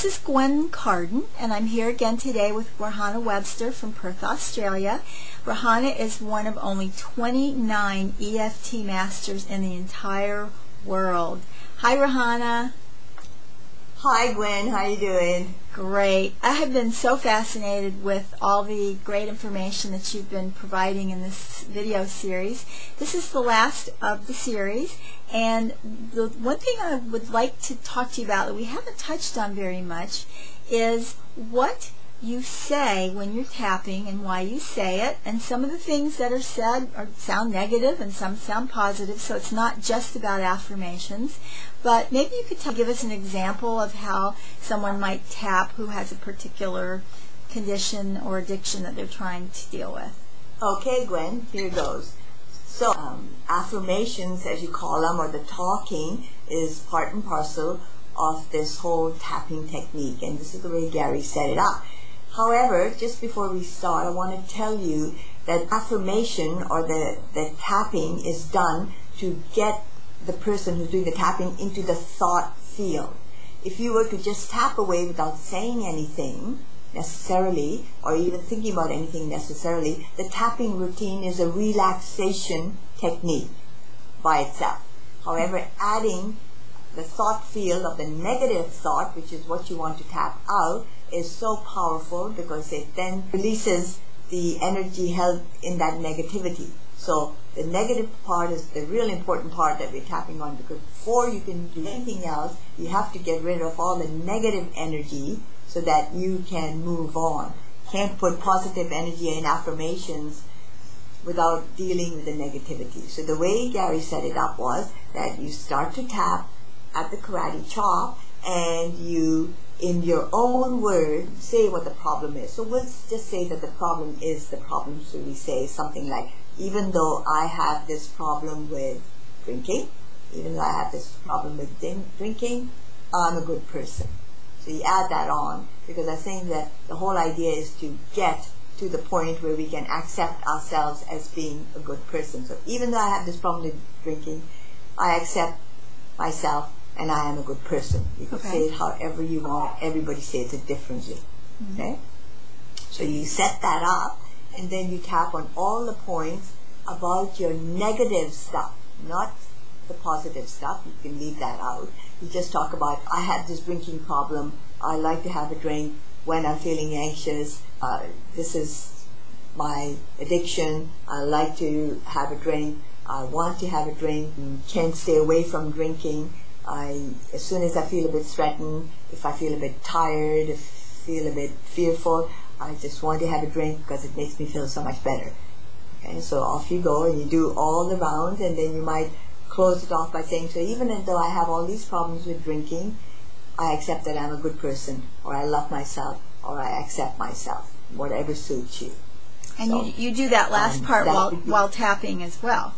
This is Gwen Carden, and I'm here again today with Rehana Webster from Perth, Australia. Rehana is one of only 29 EFT masters in the entire world. Hi, Rehana. Hi, Gwen. How you doing? Great. I have been so fascinated with all the great information that you've been providing in this video series. This is the last of the series, and the one thing I would like to talk to you about that we haven't touched on very much is what you say when you're tapping and why you say it, and some of the things that are said sound negative and some sound positive, so it's not just about affirmations. But maybe you could give us an example of how someone might tap who has a particular condition or addiction that they're trying to deal with. Okay, Gwen, here goes. So, affirmations, as you call them, or the talking, is part and parcel of this whole tapping technique, and this is the way Gary set it up. However, just before we start, I want to tell you that affirmation, or the tapping, is done to get the person who's doing the tapping into the thought field. If you were to just tap away without saying anything necessarily, or even thinking about anything necessarily, the tapping routine is a relaxation technique by itself. However, adding the thought field of the negative thought, which is what you want to tap out, is so powerful because it then releases the energy held in that negativity. So the negative part is the real important part that we're tapping on, because before you can do anything else, you have to get rid of all the negative energy so that you can move on. Can't put positive energy in affirmations without dealing with the negativity. So the way Gary set it up was that you start to tap at the karate chop, and you, in your own words, say what the problem is. So let's just say that the problem is the problem. So we say something like, even though I have this problem with drinking, even though I have this problem with drinking, I'm a good person. So you add that on, because I think that the whole idea is to get to the point where we can accept ourselves as being a good person. So even though I have this problem with drinking, I accept myself and I am a good person. You can say it however you want. Everybody says it differently. Okay? So you set that up, and then you tap on all the points about your negative stuff, not the positive stuff. You can leave that out. You just talk about, I have this drinking problem. I like to have a drink when I'm feeling anxious. This is my addiction. I like to have a drink. I want to have a drink. Can't stay away from drinking. As soon as I feel a bit threatened, if I feel a bit tired, if I feel a bit fearful, I just want to have a drink because it makes me feel so much better. Okay, so off you go, and you do all the rounds, and then you might close it off by saying, so even though I have all these problems with drinking, I accept that I'm a good person, or I love myself, or I accept myself, whatever suits you. And so, you do that last part while tapping as well.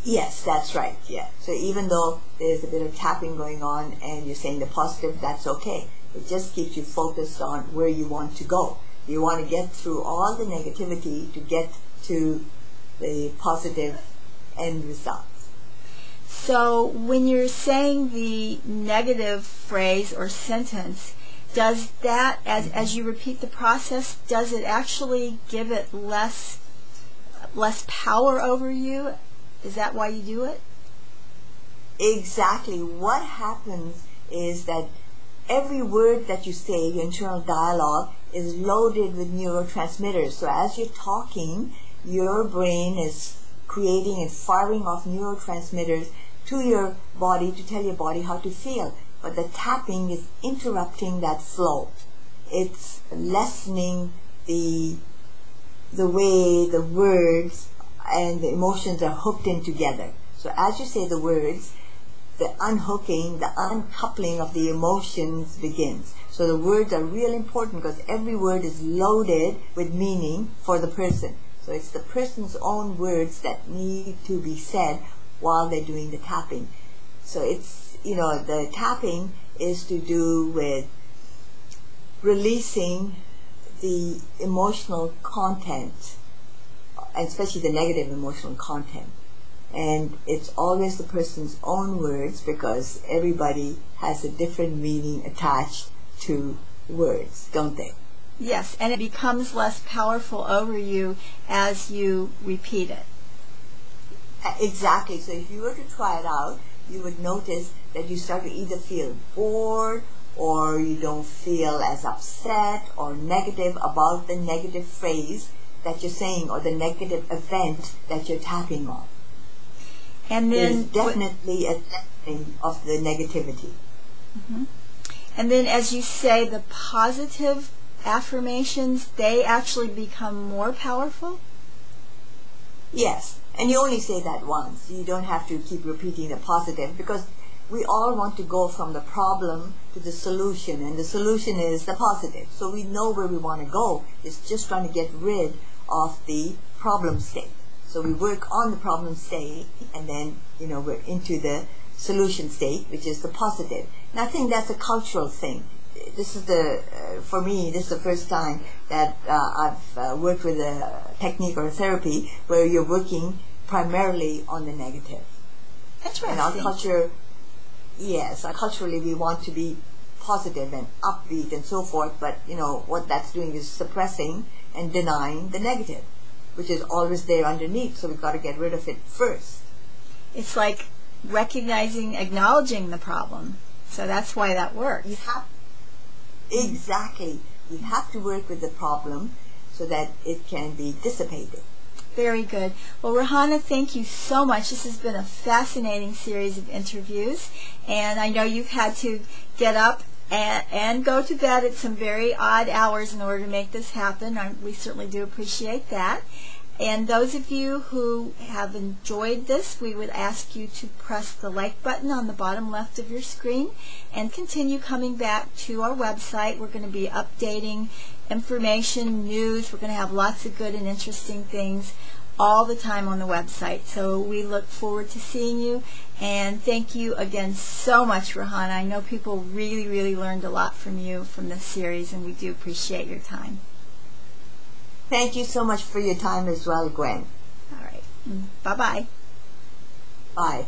Yes, that's right, yeah. So even though there's a bit of tapping going on and you're saying the positive, that's okay. It just keeps you focused on where you want to go. You want to get through all the negativity to get to the positive end results. So when you're saying the negative phrase or sentence, does that, as you repeat the process, does it actually give it less power over you? Is that why you do it? Exactly. What happens is that every word that you say, your internal dialogue, is loaded with neurotransmitters. So as you're talking, your brain is creating and firing off neurotransmitters to your body to tell your body how to feel. But the tapping is interrupting that flow. It's lessening the way the words and the emotions are hooked in together. So as you say the words, the unhooking, the uncoupling of the emotions begins. So the words are real important because every word is loaded with meaning for the person. So it's the person's own words that need to be said while they're doing the tapping. So it's, the tapping is to do with releasing the emotional content, especially the negative emotional content, and it's always the person's own words because everybody has a different meaning attached to words, don't they? Yes, and it becomes less powerful over you as you repeat it. Exactly. So if you were to try it out, you would notice that you start to either feel bored or you don't feel as upset or negative about the negative phrase that you're saying or the negative event that you're tapping on. And then there's definitely a lessening of the negativity. Mm-hmm. And then as you say, the positive affirmations, they actually become more powerful? Yes, and you only say that once. You don't have to keep repeating the positive because we all want to go from the problem to the solution, and the solution is the positive. So we know where we want to go. It's just trying to get rid of the problem state. So we work on the problem state, and then we're into the solution state, which is the positive. And I think that's a cultural thing. This is for me, this is the first time that I've worked with a technique or a therapy where you're working primarily on the negative. Interesting. And our culture, yes, culturally we want to be positive and upbeat and so forth, but what that's doing is suppressing and denying the negative, which is always there underneath, so we've got to get rid of it first. It's like recognizing, acknowledging the problem. So that's why that works. Exactly. You have to work with the problem so that it can be dissipated. Very good. Well, Rehana, thank you so much. This has been a fascinating series of interviews, and I know you've had to get up and go to bed at some very odd hours in order to make this happen. We certainly do appreciate that. And those of you who have enjoyed this, we would ask you to press the like button on the bottom left of your screen and continue coming back to our website. We're going to be updating information, news. We're going to have lots of good and interesting things all the time on the website. So we look forward to seeing you. And thank you again so much, Rehana. I know people really, really learned a lot from you from this series, and we do appreciate your time. Thank you so much for your time as well, Gwen. All right. Bye-bye. Bye.